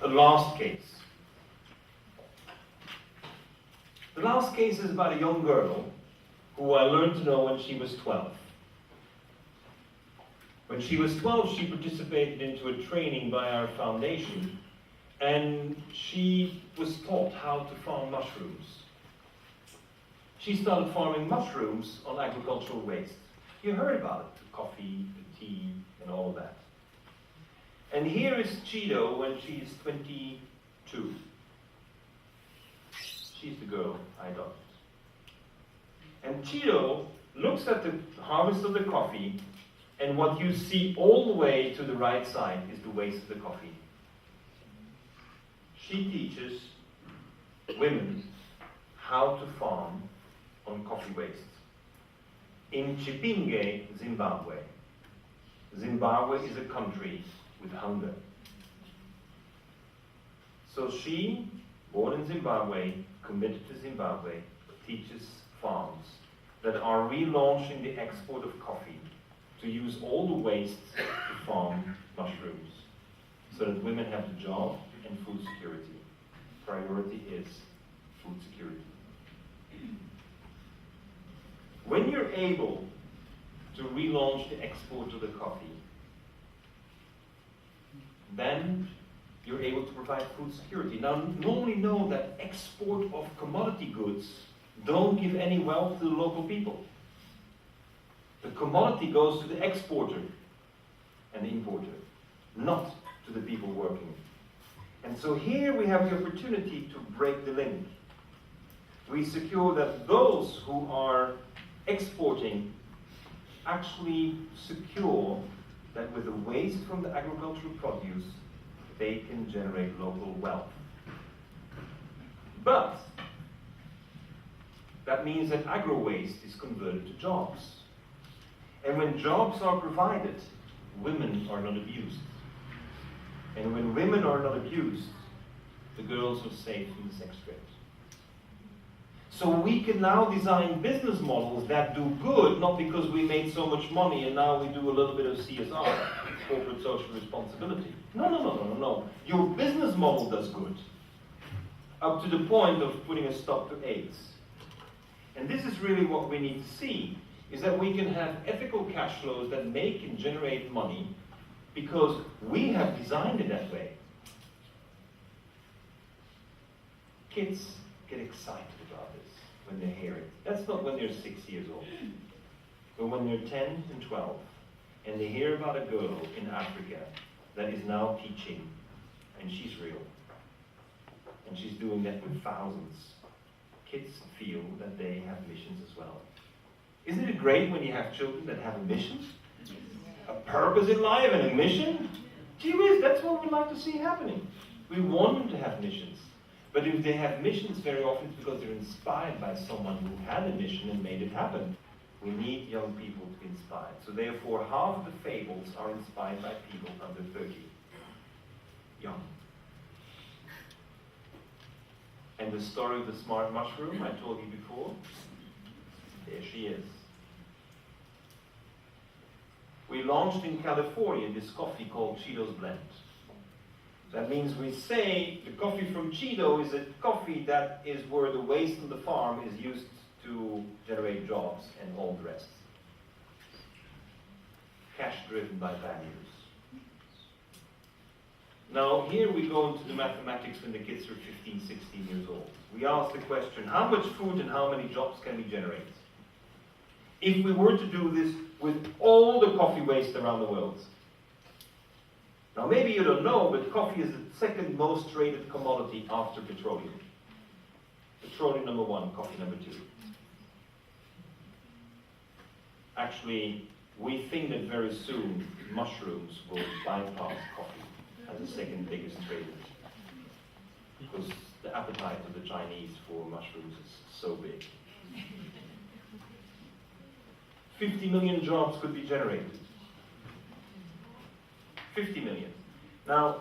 a last case. The last case is about a young girl who I learned to know when she was 12. When she was 12, she participated into a training by our foundation, and she was taught how to farm mushrooms. She started farming mushrooms on agricultural waste. You heard about it, the coffee, the tea, and all of that. And here is Chido when she is 22. She's the girl I adopted. And Chido looks at the harvest of the coffee, and what you see all the way to the right side is the waste of the coffee. She teaches women how to farm on coffee waste in Chipinge, Zimbabwe. Zimbabwe is a country with hunger. So she, born in Zimbabwe, committed to Zimbabwe, teaches farms that are relaunching the export of coffee to use all the waste to farm mushrooms so that women have the job and food security. Priority is food security. When you're able to relaunch the export of the coffee, then you're able to provide food security. Now, normally know that export of commodity goods don't give any wealth to the local people. The commodity goes to the exporter and the importer, not to the people working. And so here we have the opportunity to break the link. We secure that those who are exporting actually secure that with the waste from the agricultural produce, they can generate local wealth. But that means that agro-waste is converted to jobs. And when jobs are provided, women are not abused. And when women are not abused, the girls are safe from the sex trade. So we can now design business models that do good, not because we made so much money and now we do a little bit of CSR, corporate social responsibility. No. Your business model does good, up to the point of putting a stop to AIDS. And this is really what we need to see, is that we can have ethical cash flows that make and generate money because we have designed it that way. Kids get excited about this when they hear it. That's not when they're 6 years old. But when they're 10 and 12, and they hear about a girl in Africa that is now teaching, and she's real. And she's doing that with thousands. Kids feel that they have missions as well. Isn't it great when you have children that have a mission? A purpose in life and a mission? Gee whiz, that's what we'd like to see happening. We want them to have missions. But if they have missions, very often it's because they're inspired by someone who had a mission and made it happen. We need young people to be inspired. So therefore, half of the fables are inspired by people under 30. Young. And the story of the smart mushroom, I told you before, there she is. We launched in California this coffee called Chido's Blend. That means we say the coffee from Chido is a coffee that is where the waste of the farm is used to generate jobs and all the rest. Cash driven by values. Now here we go into the mathematics when the kids are 15, 16 years old. We ask the question, how much food and how many jobs can we generate? If we were to do this with all the coffee waste around the world. Now maybe you don't know, but coffee is the second most traded commodity after petroleum. Petroleum number one, coffee number two. Actually, we think that very soon mushrooms will bypass coffee as the second biggest trader. Because the appetite of the Chinese for mushrooms is so big. 50 million jobs could be generated. 50 million. Now,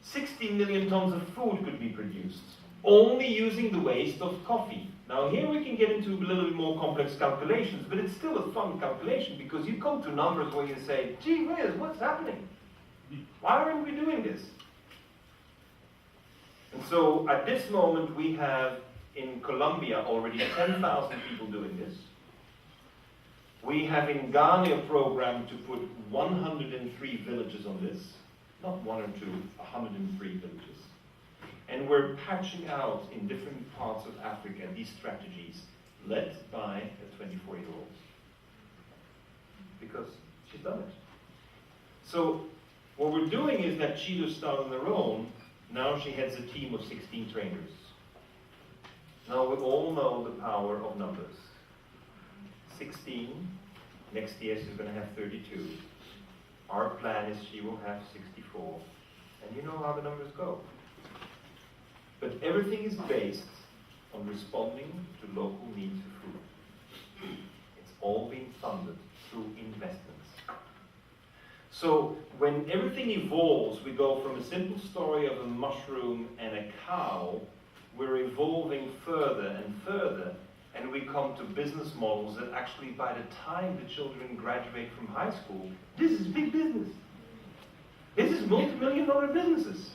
60 million tons of food could be produced, only using the waste of coffee. Now here we can get into a little bit more complex calculations, but it's still a fun calculation because you come to numbers where you say, gee whiz, what's happening? Why aren't we doing this? And so at this moment we have in Colombia already 10,000 people doing this. We have in Ghana a program to put 103 villages on this. Not one or two, 103 villages. And we're patching out in different parts of Africa these strategies led by a 24-year-old. Because she's done it. So what we're doing is that Chido started on her own. Now she heads a team of 16 trainers. Now we all know the power of numbers. 16, next year she's going to have 32. Our plan is she will have 64. And you know how the numbers go. But everything is based on responding to local needs for food. It's all being funded through investments. So when everything evolves, we go from a simple story of a mushroom and a cow, we're evolving further and further, and we come to business models that actually by the time the children graduate from high school, this is big business. This is multi-million-dollar businesses.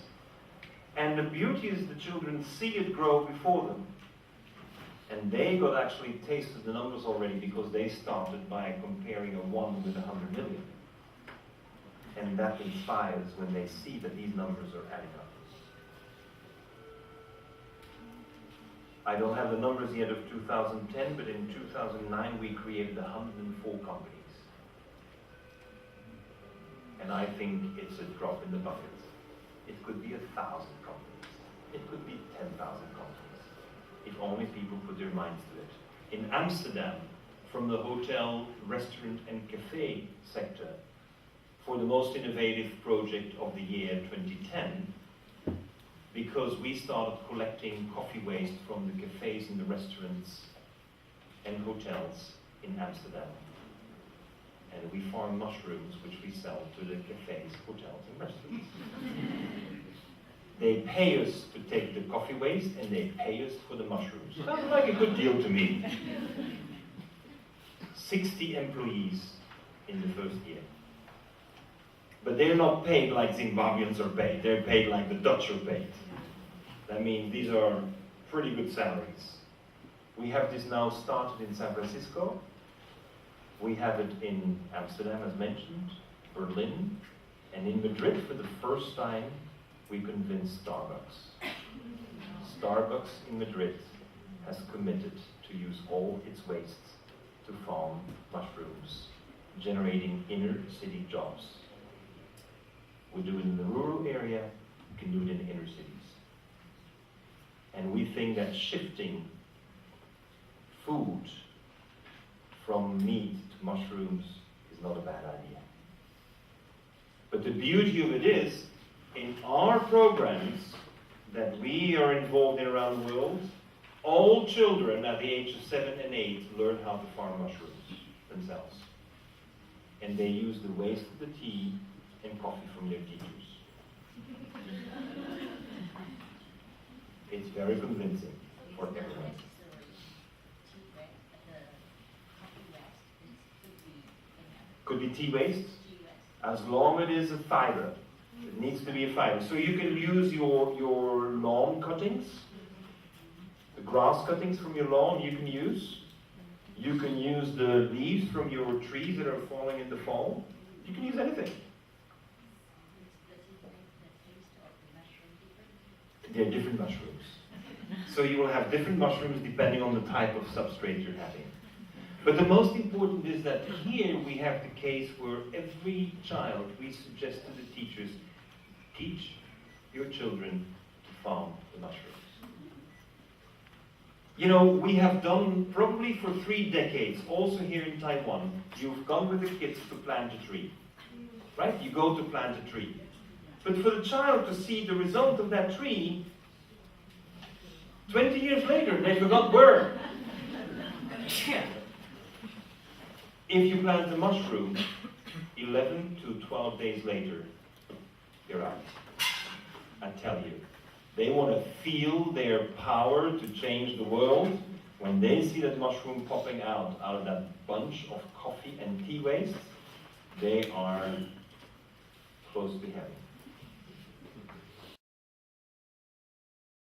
And the beauty is the children see it grow before them. And they got actually tasted the numbers already because they started by comparing a 1 with 100 million. And that inspires when they see that these numbers are adding up. I don't have the numbers yet of 2010, but in 2009 we created 104 companies. And I think it's a drop in the bucket. It could be 1,000 companies. It could be 10,000 companies. If only people put their minds to it. In Amsterdam, from the hotel, restaurant and cafe sector, for the most innovative project of the year 2010, because we started collecting coffee waste from the cafes and the restaurants and hotels in Amsterdam. And we farm mushrooms which we sell to the cafes, hotels and restaurants. They pay us to take the coffee waste and they pay us for the mushrooms. Sounds like a good deal to me. 60 employees in the first year. But they're not paid like Zimbabweans are paid. They're paid like the Dutch are paid. That means these are pretty good salaries. We have this now started in San Francisco. We have it in Amsterdam, as mentioned, Berlin, and in Madrid for the first time we convinced Starbucks. Starbucks in Madrid has committed to use all its waste to farm mushrooms, generating inner city jobs. We do it in the rural area, we can do it in the inner cities. And we think that shifting food from meat to mushrooms is not a bad idea. But the beauty of it is, in our programs that we are involved in around the world, all children at the age of 7 and 8 learn how to farm mushrooms themselves. And they use the waste of the tea and coffee from their teachers. It's very convincing for everyone. Could be tea waste, as long as it is a fiber. It needs to be a fiber. So you can use your lawn cuttings, the grass cuttings from your lawn you can use. You can use the leaves from your trees that are falling in the fall. You can use anything. They're different mushrooms. So you will have different mushrooms depending on the type of substrate you're having. But the most important is that here we have the case where every child, we suggest to the teachers, teach your children to farm the mushrooms. You know, we have done probably for 3 decades, also here in Taiwan, you've gone with the kids to plant a tree. Right? You go to plant a tree. But for the child to see the result of that tree, 20 years later, they forgot where. If you plant a mushroom, 11 to 12 days later, you're out. I tell you, they want to feel their power to change the world. When they see that mushroom popping out of that bunch of coffee and tea waste, they are close to heaven.